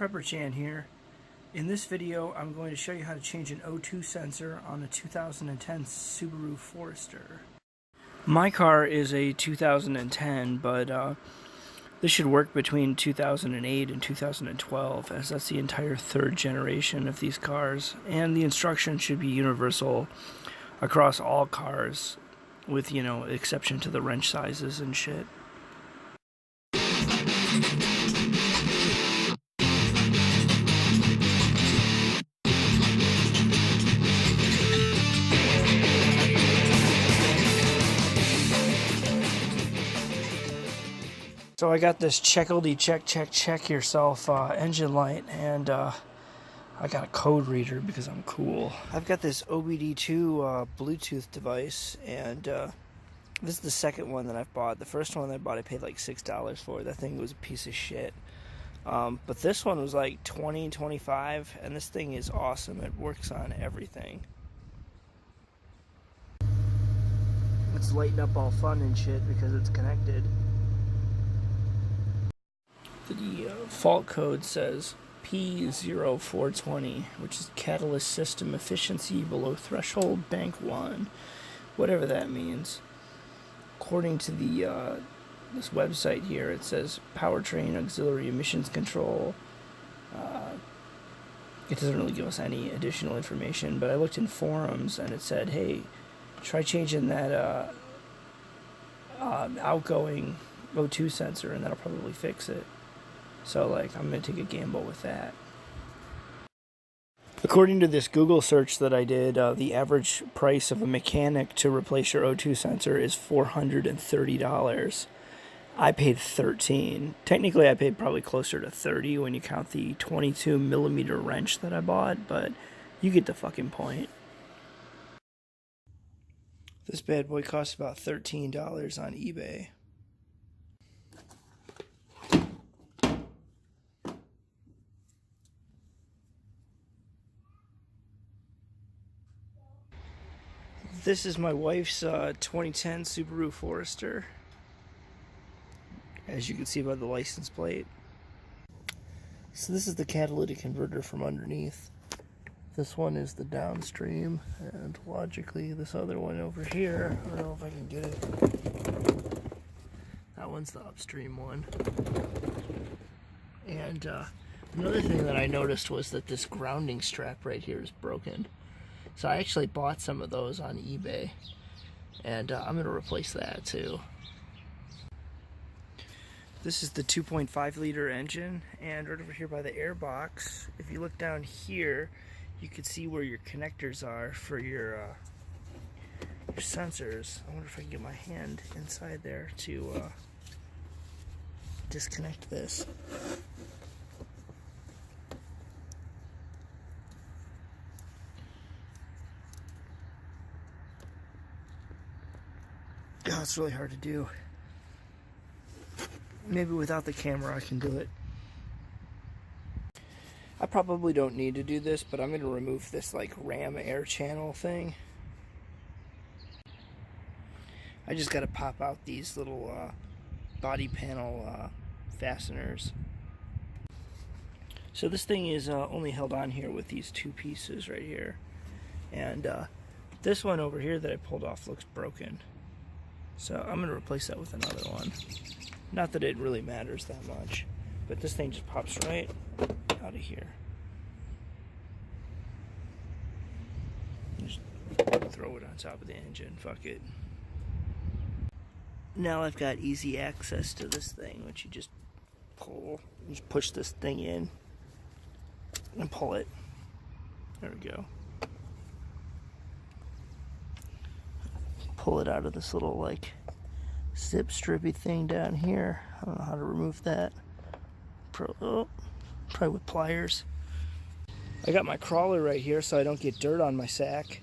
Prepper here. In this video, I'm going to show you how to change an O2 sensor on a 2010 Subaru Forester. My car is a 2010, but this should work between 2008 and 2012, as that's the entire third generation of these cars. And the instructions should be universal across all cars, with, exception to the wrench sizes and shit. So I got this check yourself engine light, and I got a code reader because I'm cool. I've got this OBD2 Bluetooth device, and this is the second one that I've bought. The first one I bought I paid like $6 for. That thing was a piece of shit. But this one was like $20, $25, and this thing is awesome. It works on everything. It's lighting up all fun and shit because it's connected. The fault code says P0420, which is catalyst system efficiency below threshold bank 1, whatever that means. According to the this website here, it says powertrain auxiliary emissions control. It doesn't really give us any additional information, but I looked in forums and it said, hey, try changing that outgoing O2 sensor and that'll probably fix it. So, I'm going to take a gamble with that. According to this Google search that I did, the average price of a mechanic to replace your O2 sensor is $430. I paid $13. Technically, I paid probably closer to $30 when you count the 22mm wrench that I bought, but you get the fucking point. This bad boy costs about $13 on eBay. This is my wife's 2010 Subaru Forester, as you can see by the license plate. So this is the catalytic converter from underneath. This one is the downstream, and logically this other one over here, I don't know if I can get it. That one's the upstream one. And another thing that I noticed was that this grounding strap right here is broken. So I actually bought some of those on eBay, and I'm going to replace that too. This is the 2.5 liter engine, and right over here by the air box, if you look down here, you can see where your connectors are for your sensors. I wonder if I can get my hand inside there to disconnect this. Oh, it's really hard to do. Maybe without the camera I can do it. I probably don't need to do this, but I'm going to remove this ram air channel thing. I just got to pop out these little body panel fasteners. So this thing is only held on here with these two pieces right here. And this one over here that I pulled off looks broken. So I'm going to replace that with another one. Not that it really matters that much, but this thing just pops right out of here. Just throw it on top of the engine, fuck it. Now I've got easy access to this thing, which you just pull. You just push this thing in and pull it. There we go. Pull it out of this little zip strippy thing down here. I don't know how to remove that. Probably with pliers. I got my crawler right here so I don't get dirt on my sack.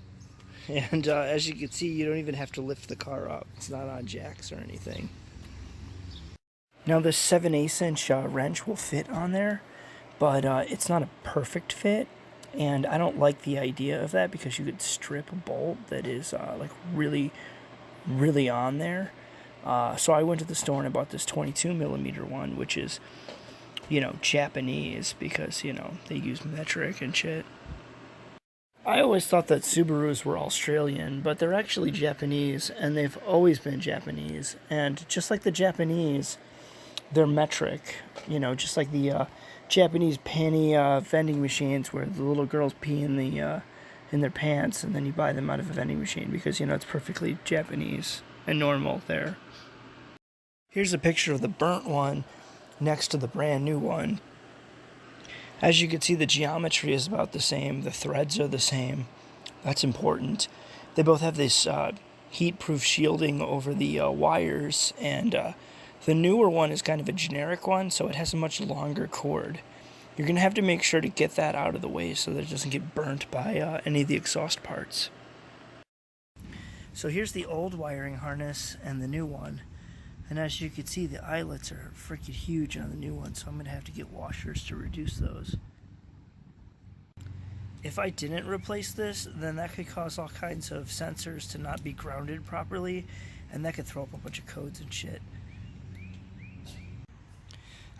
And as you can see, you don't even have to lift the car up. It's not on jacks or anything. Now this 7/8 inch wrench will fit on there, but it's not a perfect fit. And I don't like the idea of that because you could strip a bolt that is really on there. So I went to the store and I bought this 22mm one, which is Japanese because, they use metric and shit. I always thought that Subarus were Australian, but they're actually Japanese, and they've always been Japanese. And just like the Japanese, they're metric, just like the Japanese penny vending machines where the little girls pee in their pants, and then you buy them out of a vending machine because, it's perfectly Japanese and normal there. Here's a picture of the burnt one next to the brand new one. As you can see, the geometry is about the same. The threads are the same. That's important. They both have this heat-proof shielding over the wires, and the newer one is kind of a generic one, so it has a much longer cord. You're going to have to make sure to get that out of the way so that it doesn't get burnt by any of the exhaust parts. So here's the old wiring harness and the new one. And as you can see, the eyelets are freaking huge on the new one, so I'm going to have to get washers to reduce those. If I didn't replace this, then that could cause all kinds of sensors to not be grounded properly, and that could throw up a bunch of codes and shit.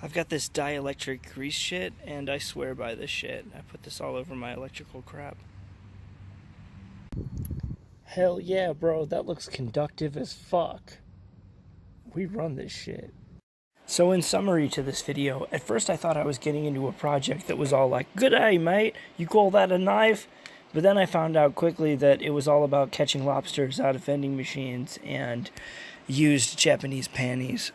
I've got this dielectric grease shit, and I swear by this shit. I put this all over my electrical crap. Hell yeah, bro, that looks conductive as fuck. We run this shit. So in summary to this video, at first I thought I was getting into a project that was all like, good day, mate, you call that a knife? But then I found out quickly that it was all about catching lobsters out of vending machines and used Japanese panties.